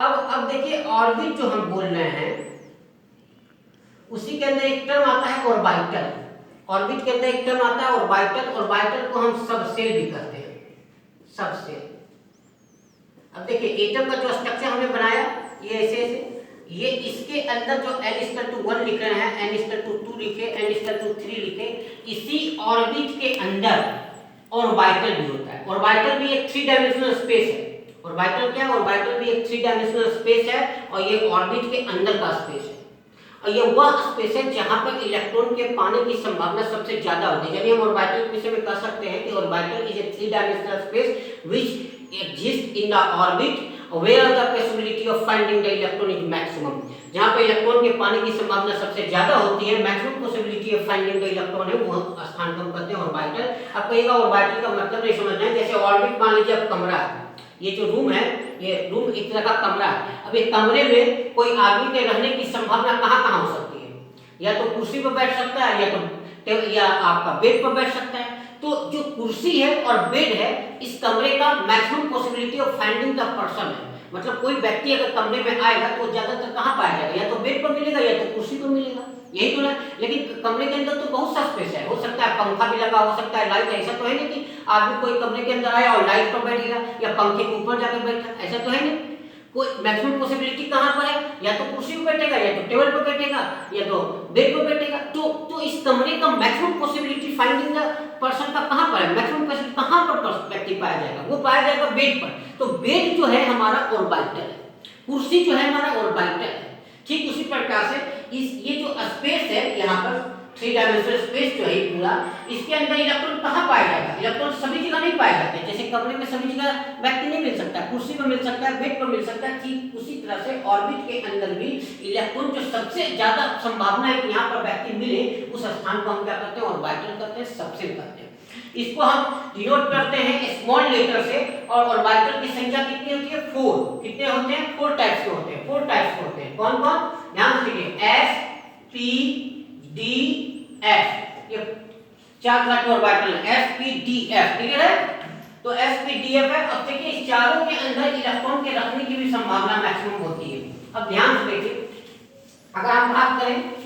अब देखिए ऑर्बिट जो हम बोल रहे हैं उसी के अंदर एक टर्म आता है ऑर्बिटल। ऑर्बिट के अंदर एक टर्म आता है ऑर्बिटल। ऑर्बिटल को हम सबसेल भी कहते हैं, सबसेल। अब देखिए एटम का जो स्ट्रक्चर हमने बनाया ये ऐसे ऐसे, ये इसके अंदर जो n=1 लिख रहे हैं, n=2 लिखे, n=3 लिखे, इसी ऑर्बिट के अंदर ऑर्बिटल भी होता है। ऑर्बिटल भी एक 3 डायमेंशनल स्पेस है। ऑर्बिटल क्या है? ऑर्बिटल भी एक 3 डायमेंशनल स्पेस है और ये ऑर्बिट के अंदर का स्पेस है। और ये वह स्पेस है जहां पर इलेक्ट्रॉन के पाने की संभावना सबसे ज्यादा होती है। यानी हम ऑर्बिटल के विषय में कह सकते हैं कि orbital is a 3 dimensional space which exists in the orbit where the possibility of finding the electron is maximum। जहां पे इलेक्ट्रॉन के पाने की संभावना सबसे ज्यादा होती है, maximum possibility of finding the electron है, वो स्थान को हम कहते हैं ऑर्बिटल। अब कहिएगा ऑर्बिटल का मतलब नहीं समझना है। जैसे ऑर्बिट मान लीजिए अब कमरा है, ये जो रूम है, ये रूम एक तरह का कमरा है। अब एक कमरे में कोई आदमी के रहने की संभावना कहां-कहां हो सकती है? या तो कुर्सी पर बैठ सकता है या आपका बेड पर बैठ सकता है। तो जो कुर्सी है और बेड है, इस कमरे का maximum possibility of finding the person है। मतलब कोई व्यक्ति अगर कमरे में आएगा तो ज्यादातर कहां पाया जाएगा? या तो बेड पर मिलेगा या तो कुर्सी पर मिलेगा, यही तो ना। लेकिन कमरे के अंदर तो बहुत सा स्पेस है, हो सकता है पंखा भी लगा, हो सकता है लाइट। ऐसा तो है नहीं कि आदमी कोई कमरे के अंदर आया और लाइट पर बैठ गया या पंखे के ऊपर जाकर बैठा, ऐसा तो है नहीं। कोई मैक्सिमम पॉसिबिलिटी कहां पर है? या तो कुर्सी पर बैठेगा, या तो टेबल पर बैठेगा, या तो बेड पर बैठेगा। तो इस कमरे का maximum possibility finding the person का कहां पर है? मैक्सिमम पॉसिबिलिटी कहां पर व्यक्ति पाया जाएगा? वो पाया जाएगा बेड पर। तो बेड जो है हमारा ऑर्बिटल है, कुर्सी जो है हमारा ऑर्बिटल है। ठीक उसी प्रकार से ये जो स्पेस है यहाँ पर 3 डायमेंशनल स्पेस जो है पूरा, इसके अंदर इलेक्ट्रॉन कहाँ पाया जाएगा? इलेक्ट्रॉन सभी जगह नहीं पाए जाते। जैसे कमरे में सभी जगह व्यक्ति नहीं मिल सकता, कुर्सी पर मिल सकता है, बेड पर मिल सकता है। ठीक उसी तरह से ऑर्बिट के अंदर भी इलेक्ट्रॉन जो सबसे ज्यादा संभावना है कि यहाँ पर व्यक्ति मिले, उस स्थान को हम क्या करते हैं? ऑर्बिटल करते हैं, सबसेल करते हैं। इसको हम डिनोट करते हैं स्मॉल लेटर से। और ऑर्बिटल की संख्या कितनी होती है? 4। कितने होते हैं? 4 टाइप्स के होते हैं। 4 टाइप्स के होते हैं। कौन कौन? ध्यान से देखिए, S P D F, ये 4 तरह के ऑर्बिटल हैं। S P D F, clear है? तो S P D F है। अब देखिए इस चारों के अंदर इलेक्ट्रॉन के रखने की भी संभावना मैक्सिमम होती है। अब ध्यान से देखिए, अगर हम बात करें,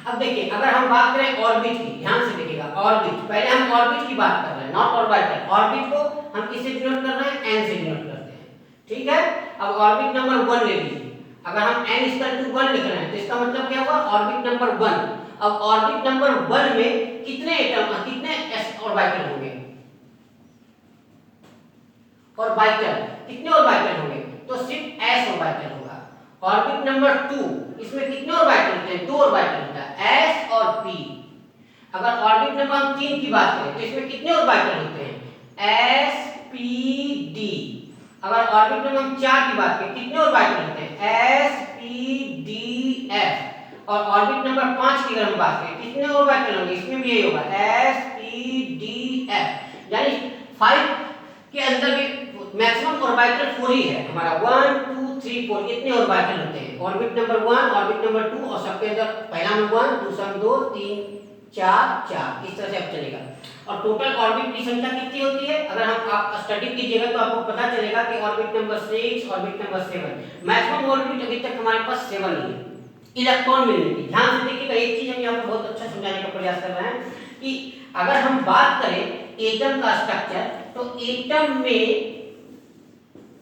अब देखिए अगर हम बात करें ऑर्बिट की, ध्यान से देखिएगा ऑर्बिट, पहले हम ऑर्बिट की बात कर रहे हैं, नॉट ऑर्बिटल। ऑर्बिट को हम किससे डिनोट कर रहे हैं? n से डिनोट करते हैं, ठीक है। अब ऑर्बिट नंबर 1 ले लीजिए। अगर हम n=1 लिख रहे हैं तो इसका मतलब क्या हुआ? Orbit number 1। अब ऑर्बिट नंबर 1 में कितने एटम, कितने s ऑर्बिटल होंगे? ऑर्बिटल कितने ऑर्बिटल होंगे? तो सिर्फ s ऑर्बिटल होगा। ऑर्बिट नंबर 2, इसमें कितने ऑर्बिटल होते हैं? 2 ऑर्बिटल होता है, s और p। अगर ऑर्बिट नंबर 3 की बात करें तो इसमें कितने ऑर्बिटल होते हैं? s p d। अगर ऑर्बिट नंबर 4 की बात करें, कितने ऑर्बिटल होते हैं? s p d f। और ऑर्बिट नंबर 5 की अगर हम बात करें, कितने ऑर्बिटल होंगे? इसमें भी यही होगा, s p d f। यानी 5 के अंदर भी मैक्सिमम ऑर्बिटल 4 ही है हमारा। 1 2 3 4 इतने ऑर्बिटल होते हैं। ऑर्बिट नंबर 1, ऑर्बिट नंबर 2 और सबके अंदर पहला में 1, दूसरा में 2, 3 4 इस तरह से अब चलेगा। और टोटल ऑर्बिट की संख्या कितनी होती है? अगर हम आप स्टडी कीजिएगा तो आपको पता चलेगा कि orbit number 6, orbit number 7, maximum orbit अभी तक हमारे पास 7 ही है इलेक्ट्रॉन मिलने की। ध्यान से देखिएगा, एक चीज हम यहाँ पर बहुत अच्छा समझाने का प्रयास कर रहे हैं कि अगर हम बात करें एटम का स्ट्रक्चर, तो एटम में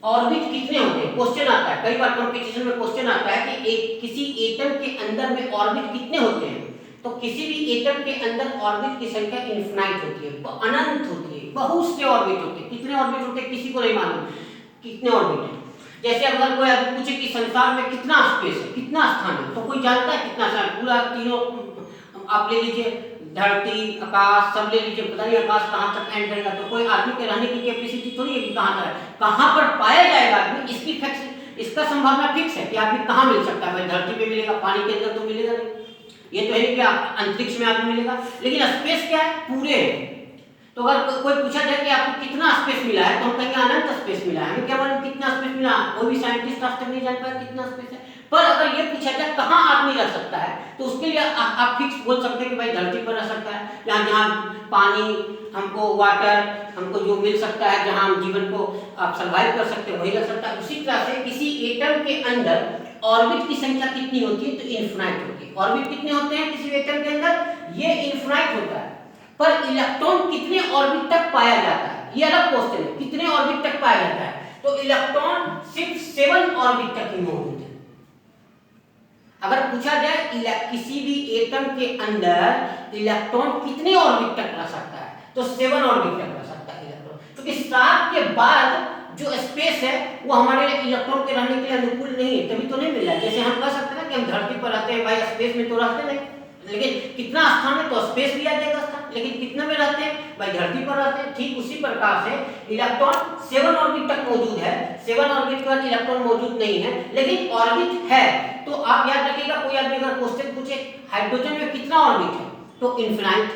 ऑर्बिट कितने होते हैं? क्वेश्चन आता है, कई बार कंपटीशन में क्वेश्चन आता है कि किसी एटम के अंदर में ऑर्बिट कितने होते हैं? तो किसी भी एटम के अंदर ऑर्बिट की संख्या इनफिनाइट होती है, अनंत होती है, बहुत से ऑर्बिट होते हैं। कितने ऑर्बिट होते हैं किसी को नहीं मालूम कितने ऑर्बिट हैं। जैसे अगर कोई आदमी पूछे कि संसार में कितना स्पेस है, कितना स्थान है, तो कोई जानता है कितना स्थान? पूरा तीनों आप ले लीजिए, धरती आकाश सब ले लीजिए, पता नहीं आकाश कहाँ तक एंड करेगा। तो कोई आदमी के रहने की कैपेसिटी थोड़ी है कि कहाँ पर पाया जाएगा आदमी, इसकी फिक्स, इसका संभावना फिक्स है कि आदमी कहाँ मिल सकता है। भाई धरती पे मिलेगा, पानी के अंदर तो मिलेगा नहीं, ये तो है कि अंतरिक्ष में आदमी मिलेगा। लेकिन स्पेस क्या है? पूरे है। तो अगर कोई पूछा जाए कि आपको कितना स्पेस मिला है, तो हम कहेंगे अनंत स्पेस मिला है। हमें क्या मालूम कितना स्पेस मिला? कोई भी साइंटिस्ट आज तक नहीं जान पाया कितना स्पेस है। पर अगर ये पूछा जाए कहाँ आदमी रह सकता है, तो उसके लिए आप फिक्स बोल सकते हैं कि भाई धरती पर रह सकता है, या जहाँ पानी हमको वाटर हमको जो मिल सकता है, जहाँ हम जीवन को आप सर्वाइव कर सकते हैं वही रह सकता है। उसी तरह से किसी एटम के अंदर ऑर्बिट की संख्या कितनी होती है, तो इनफिनाइट होती है। ऑर्बिट कितने होते हैं किसी एटम के अंदर, ये इनफिनाइट होता है। पर इलेक्ट्रॉन कितने ऑर्बिट तक पाया जाता है, ये अलग क्वेश्चन है, कितने ऑर्बिट तक पाया जाता है, तो इलेक्ट्रॉन सिर्फ 7 ऑर्बिट तक ही मौजूद है। अगर पूछा जाए किसी भी एटम के अंदर इलेक्ट्रॉन कितने ऑर्बिट तक रह सकता है, तो 7 ऑर्बिट तक रह सकता है इलेक्ट्रॉन, क्योंकि 7 के बाद जो स्पेस है वो हमारे इलेक्ट्रॉन के रहने के लिए अनुकूल नहीं है, तभी तो नहीं मिल रहा है। जैसे हम कह सकते हैं ना कि हम धरती पर रहते हैं, भाई स्पेस में तो रहते नहीं, लेकिन कितना स्थान है तो स्पेस भी आ जाएगा स्थान, लेकिन कितने में रहते हैं भाई, धरती पर रहते हैं। ठीक उसी प्रकार से इलेक्ट्रॉन 7 ऑर्बिट तक मौजूद है, 7 ऑर्बिट के बाद इलेक्ट्रॉन मौजूद नहीं है, लेकिन ऑर्बिट है। तो आप याद रखिएगा, कोई आदमी अगर क्वेश्चन पूछे हाइड्रोजन में कितना ऑर्बिट है, तो इनफिनाइट,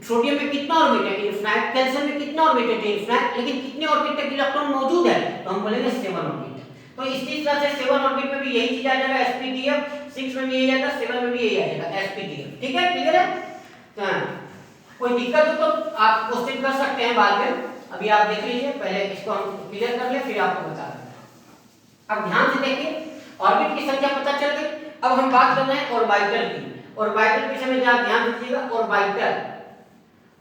सोडियम में कितना ऑर्बिट है, इनफिनाइट, कैल्शियम में कितना ऑर्बिट है, इनफिनाइट, लेकिन कितने ऑर्बिट तक इलेक्ट्रॉन मौजूद है, तो हम बोलेंगे 7 ऑर्बिट। तो इसी तरह से 7 ऑर्बिट में भी यही चीज आ जाएगा, sp_df, 6 में भी यही आएगा, 7 में भी यही आ जाएगा sp_df। ठीक है, क्लियर है? कोई दिक्कत हो तो आप क्वेश्चन कर सकते हैं बाद में, अभी आप देख लीजिए, पहले इसको हम क्लियर कर ले फिर आपको बता दें। अब ध्यान से देखिए, ऑर्बिट की संख्या पता चल गई। अब हम बात कर रहे हैं ऑर्बिटल की। ऑर्बिटल के समय ध्यान दीजिएगा,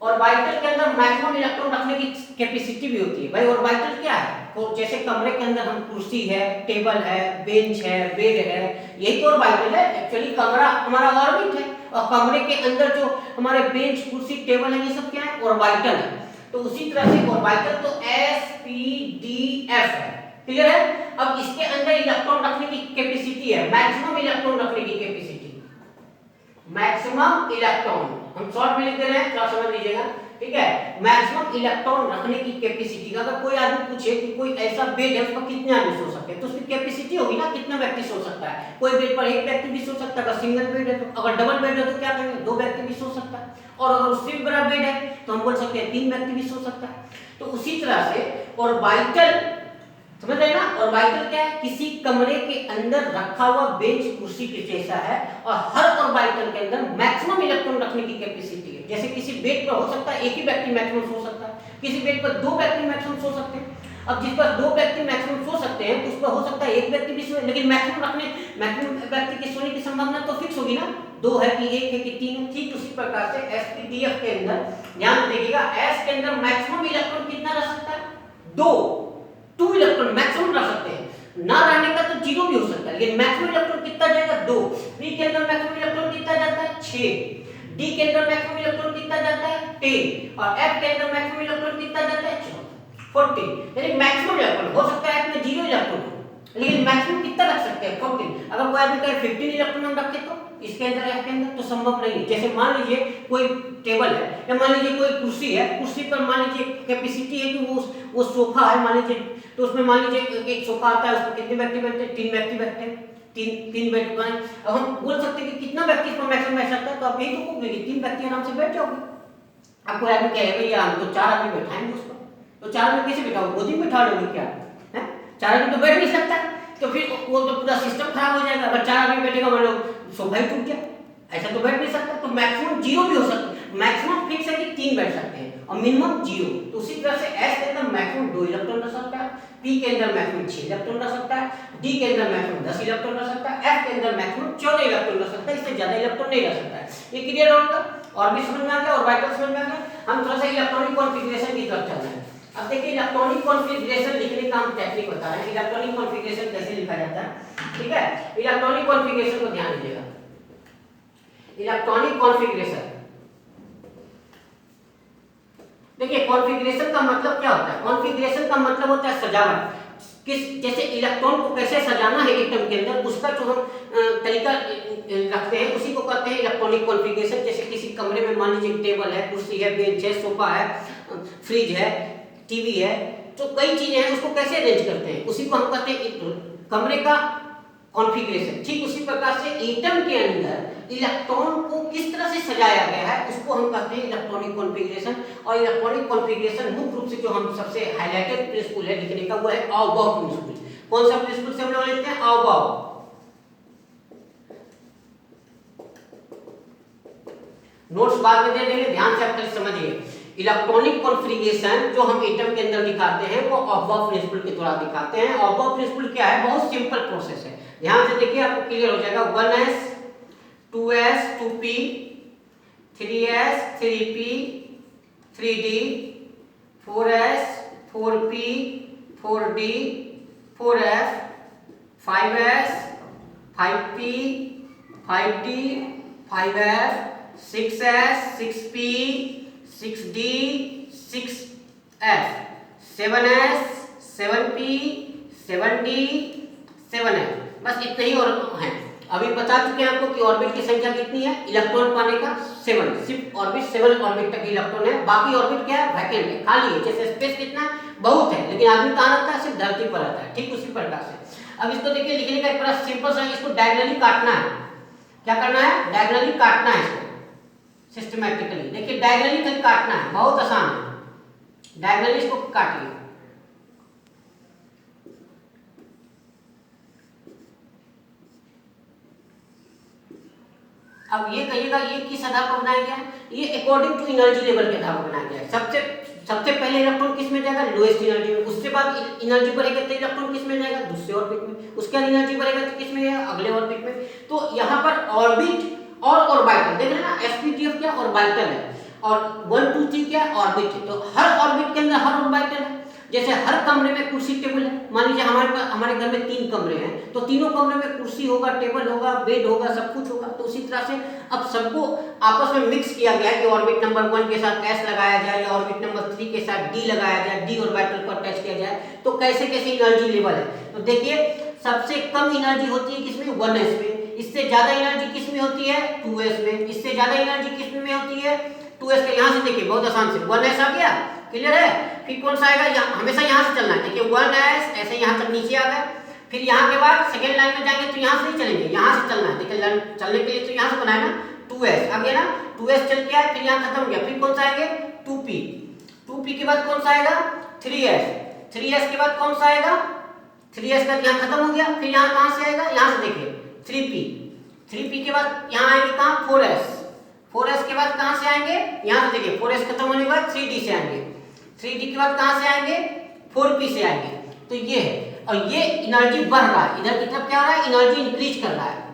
ऑर्बिटल के अंदर मैक्सिमम इलेक्ट्रॉन रखने की कैपेसिटी भी होती है। भाई ऑर्बिटल क्या है, तो जैसे कमरे के अंदर हम कुर्सी है, टेबल है, बेंच है, बेड है, यही तो ऑर्बिटल है। एक्चुअली कमरा हमारा ऑर्बिट है, और कमरे के अंदर जो हमारे बेंच, कुर्सी, टेबल है, ये सब क्या है, ऑर्बिटल है। तो उसी तरह से ऑर्बिटल तो sp_df है, क्लियर है? अब इसके अंदर इलेक्ट्रॉन रखने की कैपेसिटी है, मैक्सिमम इलेक्ट्रॉन रखने की कैपेसिटी, मैक्सिमम इलेक्ट्रॉन, हम शॉर्ट में लिख दे रहे हैं, थोड़ा समझ लीजिएगा, ठीक है? मैक्सिमम इलेक्ट्रॉन रखने की कैपेसिटी। अगर कोई आदमी पूछे कि कोई ऐसा बेड है उसमें कितने आदमी सो सकते हैं, तो उसकी कैपेसिटी होगी ना, कितना व्यक्ति सो सकता है। कोई बेड पर एक व्यक्ति भी सो सकता है, अगर सिंगल बेड है तो। अगर डबल बेड है तो क्या कहेंगे, 2 व्यक्ति भी सो सकता है। और अगर उससे भी बड़ा बेड है तो हम बोल सकते हैं 3 व्यक्ति भी सो सकता है। तो उसी तरह से ऑर्बिटल, समझ रहे ना, ऑर्बिटल क्या है, किसी कमरे के अंदर रखा हुआ बेंच, कुर्सी के जैसा है, और हर ऑर्बिटल के अंदर मैक्सिमम इलेक्ट्रॉन रखने की कैपेसिटी है। जैसे किसी बेड पर हो सकता है एक ही व्यक्ति मैक्सिमम सो सकता है, किसी बेड पर 2 व्यक्ति मैक्सिमम सो सकते हैं। अब जिस पर 2 व्यक्ति मैक्सिमम सो सकते हैं तो उस पर हो सकता है एक व्यक्ति भी सोए, लेकिन मैक्सिमम व्यक्ति के सोने की संभावना तो फिक्स होगी ना, 2 है कि 1 है कि 3 है। ठीक उसी प्रकार से sp_df के अंदर ध्यान देखिएगा, s के अंदर मैक्सिमम इलेक्ट्रॉन कितना रह सकता है, 2 इलेक्ट्रॉन मैक्सिमम रह सकते हैं। ना रहने का तो 0 भी हो सकता है, लेकिन मैक्सिमम इलेक्ट्रॉन कितना जाएगा, 2। p के अंदर मैक्सिमम इलेक्ट्रॉन कितना जाता है, 6। d के अंदर मैक्सिमम इलेक्ट्रॉन कितना जाता है, 10। और f के अंदर मैक्सिमम इलेक्ट्रॉन कितना जाता है, 14। यानी मैक्सिमम इलेक्ट्रॉन हो सकता है f में 0 इलेक्ट्रॉन, लेकिन मैक्सिमम कितना रख सकते हैं, 14। अगर कोई आदमी कहे 15 इलेक्ट्रॉन हम रखे तो इसके अंदर, f के अंदर, तो संभव नहीं है। जैसे मान लीजिए कोई टेबल है, या मान लीजिए कोई कुर्सी है, कुर्सी पर मान लीजिए कैपेसिटी है कि वो सोफा है मान लीजिए, तो उसमें मान लीजिए एक सोफा आता है, उसमें कितने व्यक्ति बैठते हैं, 3 व्यक्ति बैठते हैं, 3 बैठ गए। अब हम बोल सकते हैं कि कितना व्यक्ति इसमें मैक्सिमम बैठ सकता है, तो आप यही तो कहोगे कि 3 व्यक्ति आराम से बैठ जाओगे। अब कोई आदमी कहे भैया हम तो 4 आदमी बैठाएंगे उसको, तो 4 आदमी कैसे बैठाओगे, गोदी में बैठा लोगे क्या है, 4 आदमी तो बैठ नहीं सकता, तो फिर वो तो पूरा सिस्टम खराब हो जाएगा। अगर 4 आदमी बैठेगा मान लो सोफा ही टूट गया, ऐसा तो बैठ नहीं सकता। तो मैक्सिमम 0 भी हो सकता है, मैक्सिमम फिक्स है कि 3 बैठ सकते हैं, और मिनिमम 0। तो उसी तरह से s के अंदर मैक्सिमम 2 इलेक्ट्रॉन रह सकता है, p के अंदर मैक्सिमम 6 इलेक्ट्रॉन रह सकता है, d के अंदर मैक्सिमम 10 इलेक्ट्रॉन रह सकता है, f के अंदर मैक्सिमम 14 इलेक्ट्रॉन रह सकता है, इससे ज्यादा इलेक्ट्रॉन नहीं रह सकता है। ये क्लियर होगा, और भी समझ में आ गया, ऑर्बिटल समझ में आ गया। हम थोड़ा सा इलेक्ट्रॉनिक कॉन्फ़िगरेशन की तरफ चलते हैं। अब देखिए इलेक्ट्रॉनिक कॉन्फ़िगरेशन लिखने का हम टेक्निक बता रहे हैं, इलेक्ट्रॉनिक कॉन्फ़िगरेशन कैसे लिखा जाता है, ठीक है? इलेक्ट्रॉनिक कॉन्फ़िगरेशन को ध्यान दीजिएगा। इलेक्ट्रॉनिक कॉन्फ़िगरेशन, देखिए कॉन्फ़िगरेशन का मतलब क्या होता है, कॉन्फ़िगरेशन का मतलब होता है सजावट। जैसे इलेक्ट्रॉन को कैसे सजाना है एटम के अंदर, उसका जो हम तरीका रखते हैं उसी को कहते हैं इलेक्ट्रॉनिक कॉन्फ़िगरेशन। जैसे किसी कमरे में मान लीजिए टेबल है, कुर्सी है, बेंच है, सोफा है, फ्रिज है, टीवी है, तो कई चीजें हैं, उसको कैसे अरेंज करते हैं उसी को हम कहते हैं कमरे का कॉन्फ़िगरेशन। ठीक उसी प्रकार से एटम के अंदर इलेक्ट्रॉन को किस तरह से सजाया गया है उसको हम कहते हैं इलेक्ट्रॉनिक कॉन्फ़िगरेशन। और इलेक्ट्रॉनिक कॉन्फ़िगरेशन मुख्य रूप से जो हम सबसे हाईलाइटेड प्रिंसिपल है लिखने का वो है आउबॉक प्रिंसिपल। कौन सा प्रिंसिपल से हम लोग लेते हैं, आउबॉक नोट्स बाद में दे देंगे, ध्यान से आप खाली समझिए। इलेक्ट्रॉनिक कॉन्फ़िगरेशन जो हम एटम के अंदर दिखाते हैं वो ऑफ प्रिंसिपल के द्वारा दिखाते हैं। ऑफ प्रिंसिपल क्या है? बहुत सिंपल प्रोसेस है, ध्यान से देखिए आपको क्लियर हो जाएगा। 1s 2s 2p 3s 3p 3d 4s 4p 4d 4f 5s 5p 5d 5f 6s 6p 6d 6f 7s 7p 7d 7f। बस इतने ही और हैं। अभी बता चुके हैं आपको कि ऑर्बिट की संख्या कितनी है इलेक्ट्रॉन पाने का? 7। सिर्फ ऑर्बिट 7 ऑर्बिट तक इलेक्ट्रॉन है, बाकी ऑर्बिट क्या है? वैकेंट है, खाली है। जैसे स्पेस कितना है? बहुत है, लेकिन आदमी कहाँ रहता है? सिर्फ धरती पर रहता है। ठीक उसी प्रकार से अब इसको देखिए, लिखने का एक बड़ा सिंपल सा, इसको डायगोनली काटना है। क्या करना है? डायगोनली काटना है इसको सिस्टमैटिकली। देखिए डायगोनली कहीं काटना है, बहुत आसान है। डायगोनली इसको काटिए। अब ये कहिएगा ये किस आधार पर बनाया गया है? ये अकॉर्डिंग टू एनर्जी लेवल के आधार पर बनाया गया है। सबसे पहले इलेक्ट्रॉन किस में जाएगा? लोएस्ट एनर्जी में। उसके बाद एनर्जी बढ़ेगा तो इलेक्ट्रॉन किस में जाएगा? दूसरे ऑर्बिट में। उसके बाद एनर्जी बढ़ेगा तो किस में जाएगा? अगले ऑर्बिट में। तो यहाँ पर ऑर्बिट और ऑर्बिटल देख रहे हैं ना, एसपीटीएफ क्या? ऑर्बिटल है, और 1 2 3 क्या? ऑर्बिट है। तो हर ऑर्बिट के अंदर हर ऑर्बिटल है। जैसे हर कमरे में कुर्सी टेबल है, मान लीजिए हमारे घर में 3 कमरे हैं, तो तीनों कमरे में कुर्सी होगा, टेबल होगा, बेड होगा, सब कुछ होगा। तो उसी तरह से अब सबको आपस में मिक्स किया गया है कि ऑर्बिट नंबर 1 के साथ एस लगाया जाए या ऑर्बिट नंबर 3 के साथ डी लगाया जाए, डी ऑर्बिटल को अटैच किया जाए। तो कैसे कैसे एनर्जी लेवल है? तो देखिए सबसे कम एनर्जी होती है किसमें? 1s में। इससे ज्यादा एनर्जी किसमें होती है? 2s में। इससे ज्यादा एनर्जी किसमें होती है? 2s के। यहाँ से देखिए बहुत आसान से 1s आ गया, क्लियर है। फिर कौन सा आएगा? हमेशा यहाँ से चलना है। देखिए 1s ऐसे यहाँ तक नीचे आ गया। फिर यहाँ के बाद सेकेंड लाइन में जाएंगे तो यहाँ से नहीं चलेंगे, यहाँ से चलना है। देखिए चलने के लिए तो यहाँ से बनाया ना, 2s आ गया ना, 2s चल के आया, फिर यहाँ खत्म हो गया। फिर कौन सा आएगा? 2p। 2p के बाद कौन सा आएगा? 3s। 3s के बाद कौन सा आएगा? 3s का यहाँ खत्म हो गया। फिर यहाँ कहाँ से आएगा? यहाँ से देखिए 3p। 3p के बाद यहाँ आएंगे कहाँ? 4s। 4s के बाद कहाँ से आएंगे? यहाँ से देखिए 4s खत्म होने के बाद 3d से आएंगे। 3d के बाद कहाँ से आएंगे? 4p से आएंगे। तो ये है, और ये एनर्जी बढ़ रहा है। इधर की तरफ क्या हो रहा है? एनर्जी इंक्रीज कर रहा है,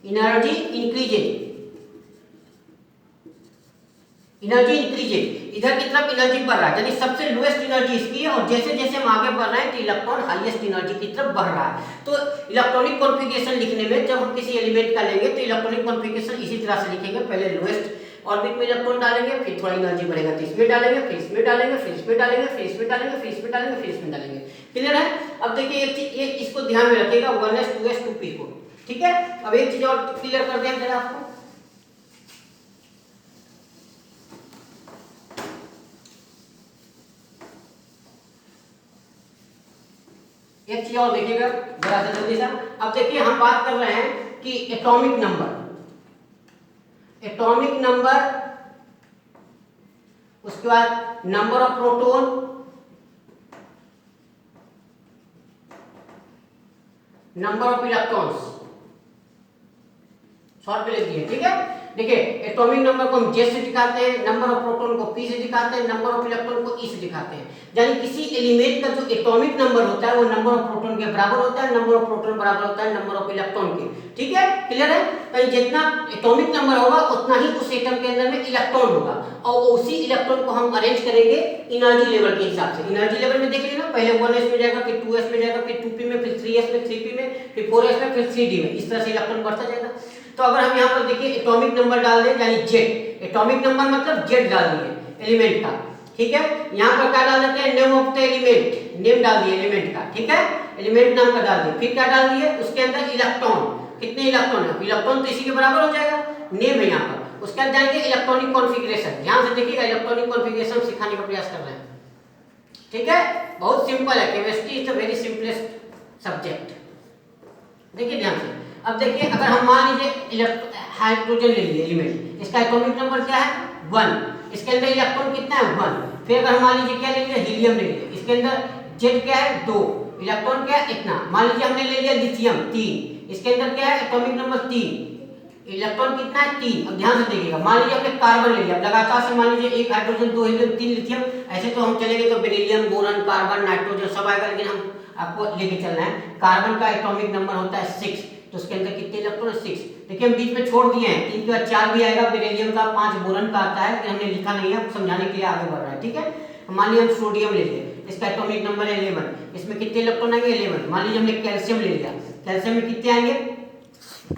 एनर्जी इंक्रीजेज, एनर्जी इंक्रीजेज। इधर की तरफ एनर्जी बढ़ रहा है, यानी सबसे लोएस्ट एनर्जी इसकी है। और जैसे जैसे हम आगे बढ़ रहे हैं तो इलेक्ट्रॉन हाईएस्ट एनर्जी की तरफ बढ़ रहा है। तो इलेक्ट्रॉनिक कॉन्फ़िगरेशन लिखने में जब हम किसी एलिमेंट का लेंगे तो इलेक्ट्रॉनिक कॉन्फ़िगरेशन इसी तरह से लिखेंगे। पहले लोएस्ट ऑर्बिट में इलेक्ट्रॉन डालेंगे, फिर थोड़ा एनर्जी बढ़ेगा तो इसमें डालेंगे, फिर इसमें डालेंगे, फिर इसमें डालेंगे, फिर इसमें डालेंगे, फिर इसमें डालेंगे, फिर इसमें डालेंगे। क्लियर है? अब देखिए एक चीज, ये इसको ध्यान में रखिएगा 1s 2s 2p को। ठीक है, अब एक चीज और क्लियर कर दें जरा आपको। एक चीज और देखिएगा जरा सा जल्दी सा। अब देखिए हम बात कर रहे हैं कि एटॉमिक नंबर, एटॉमिक नंबर, उसके बाद number of proton, number of electrons, short में लिख दिए। ठीक है, देखिए एटॉमिक नंबर को हम J से दिखाते हैं, नंबर ऑफ प्रोटॉन को P से दिखाते हैं, नंबर ऑफ इलेक्ट्रॉन को E से दिखाते हैं। यानी किसी एलिमेंट का जो एटॉमिक नंबर होता है वो नंबर ऑफ प्रोटॉन के बराबर होता है, नंबर ऑफ प्रोटॉन बराबर होता है नंबर ऑफ इलेक्ट्रॉन के। ठीक है, क्लियर है? तो जितना एटॉमिक नंबर होगा उतना ही उस एटम के अंदर में इलेक्ट्रॉन होगा, और उसी इलेक्ट्रॉन को हम अरेंज करेंगे एनर्जी लेवल के हिसाब से। एनर्जी लेवल में देख लेना, पहले 1s में जाएगा, फिर 2s में जाएगा, फिर 2p में, फिर 3s में, 3p में, फिर 4s में, फिर 3d में। इस तरह से इलेक्ट्रॉन बढ़ता जाएगा। तो अगर हम यहाँ पर देखिए एटॉमिक नंबर डाल दें, यानी Z, एटॉमिक नंबर मतलब Z डाल दिए एलिमेंट का। ठीक है, यहाँ पर क्या डाल देते हैं? Name of the element, name डाल दिए एलिमेंट का। ठीक है, एलिमेंट नाम का डाल दिए। फिर क्या डाल दिए? उसके अंदर इलेक्ट्रॉन, कितने इलेक्ट्रॉन है? इलेक्ट्रॉन तो इसी के बराबर हो जाएगा, नेम है यहाँ पर। उसके बाद जाएंगे इलेक्ट्रॉनिक कॉन्फ़िगरेशन। ध्यान से देखिएगा, इलेक्ट्रॉनिक कॉन्फ़िगरेशन सिखाने का प्रयास कर रहे हैं। ठीक है, बहुत सिंपल है, chemistry is the very simplest subject. देखिए ध्यान से। अब देखिए अगर हम मान लीजिए हाइड्रोजन ले लिए एलिमेंट, इसका एटॉमिक नंबर क्या है? 1। इसके अंदर इलेक्ट्रॉन कितना है? 1। फिर अगर हम मान लीजिए क्या ले लिया? हीलियम ले लिया, इसके अंदर Z क्या है? 2, इलेक्ट्रॉन क्या है? इतना। मान लीजिए हमने ले लिया लिथियम 3, इसके अंदर क्या है? एटॉमिक नंबर 3, इलेक्ट्रॉन कितना है 3। अब ध्यान से देखिएगा, मान लीजिए आपने कार्बन ले लिया, लगातार से मान लीजिए 1 हाइड्रोजन 2 हीलियम 3 लिथियम, ऐसे तो हम चलेंगे तो बेरिलियम बोरॉन कार्बन नाइट्रोजन सब आएगा, लेकिन हम आपको लेके चलना है। कार्बन का एटॉमिक नंबर होता है 6, तो उसके अंदर कितने इलेक्ट्रॉन है 6। देखिए हम बीच में छोड़ दिए हैं, 3 के बाद 4 भी आएगा, बेरिलियम का 5 बोरॉन का आता है, लेकिन हमने लिखा नहीं है, समझाने के लिए आगे बढ़ रहा है, ठीक है। मान लीजिए हम सोडियम ले लिए, इसका एटॉमिक नंबर है 11, इसमें कितने इलेक्ट्रॉन आएंगे 11। मान लीजिए हमने कैल्शियम ले लिया, कैल्शियम में कितने आएंगे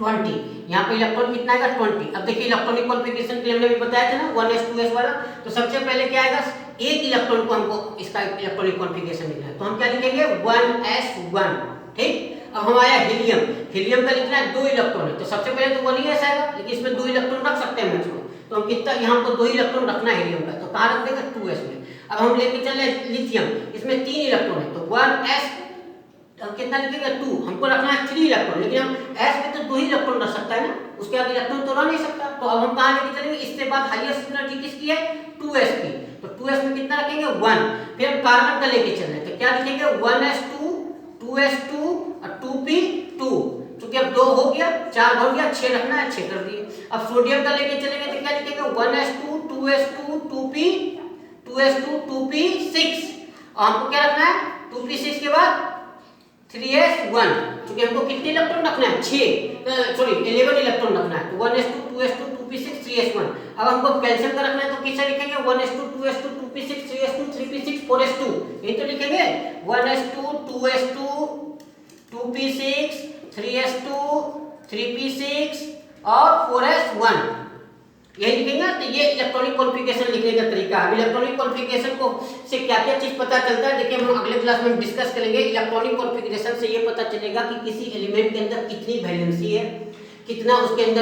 20, यहाँ पे इलेक्ट्रॉन कितना आएगा 20। अब देखिए इलेक्ट्रॉनिक कॉन्फ़िगरेशन के लिए हमने भी बताया था ना 1s2s वाला, तो सबसे पहले क्या आएगा, एक इलेक्ट्रॉन को हमको इसका इलेक्ट्रॉनिक कॉन्फ़िगरेशन लिखना है, तो हम क्या लिखेंगे 1s1, ठीक। अब हम आया हीलियम, हीलियम का लिखना है 2 इलेक्ट्रॉन है, तो सबसे पहले तो 1s आएगा, लेकिन इसमें 2 इलेक्ट्रॉन रख सकते हैं मैक्सिमम, तो हम कितना यहाँ पर 2 इलेक्ट्रॉन रखना है हीलियम का, तो कहाँ रख देंगे 2s में। अब हम लेके चले लिथियम, इसमें 3 इलेक्ट्रॉन है, तो 1s, अब कितना लिखेंगे 2, हमको रखना है 3 इलेक्ट्रॉन, लेकिन हम s में तो 2 ही इलेक्ट्रॉन रख सकता है ना, उसके बाद इलेक्ट्रॉन तो रह नहीं सकता, तो अब हम कहाँ लेके चलेंगे, इससे बाद हाईएस्ट एनर्जी किसकी है 2s की, तो 2s में कितना रखेंगे 1। फिर हम कार्बन का लेके चल रहे हैं, तो क्या लिखेंगे 1s2 2s2 और 2p2, क्योंकि अब 2 हो गया 4 हो गया 6 रखना है 6 कर दिए। अब सोडियम का लेके चलेंगे तो क्या लिखेंगे 1s2 2s2 2s2 2p6, और हमको क्या रखना है 2p6 के बाद 3s1, क्योंकि हमको कितने इलेक्ट्रॉन रखना है 6, सॉरी 11 इलेक्ट्रॉन रखना है, तो 1s2 2s2 2p6 3s1। अब हमको कैल्शियम का रखना है, तो किससे लिखेंगे 1s2 2s2 2p6 3s2 3p6 4s2, यही तो लिखेंगे 1s2 2s2 2p6 3s2 3p6 और 4s1, यही लिखेंगे। तो ये इलेक्ट्रॉनिक कॉन्फ़िगरेशन लिखने का तरीका है। इलेक्ट्रॉनिक कॉन्फ़िगरेशन को से क्या क्या चीज पता चलता है, देखिए हम अगले क्लास में डिस्कस करेंगे। इलेक्ट्रॉनिक कॉन्फ़िगरेशन से ये पता चलेगा कि किसी एलिमेंट के अंदर कितनी वैलेंसी है, कितना उसके अंदर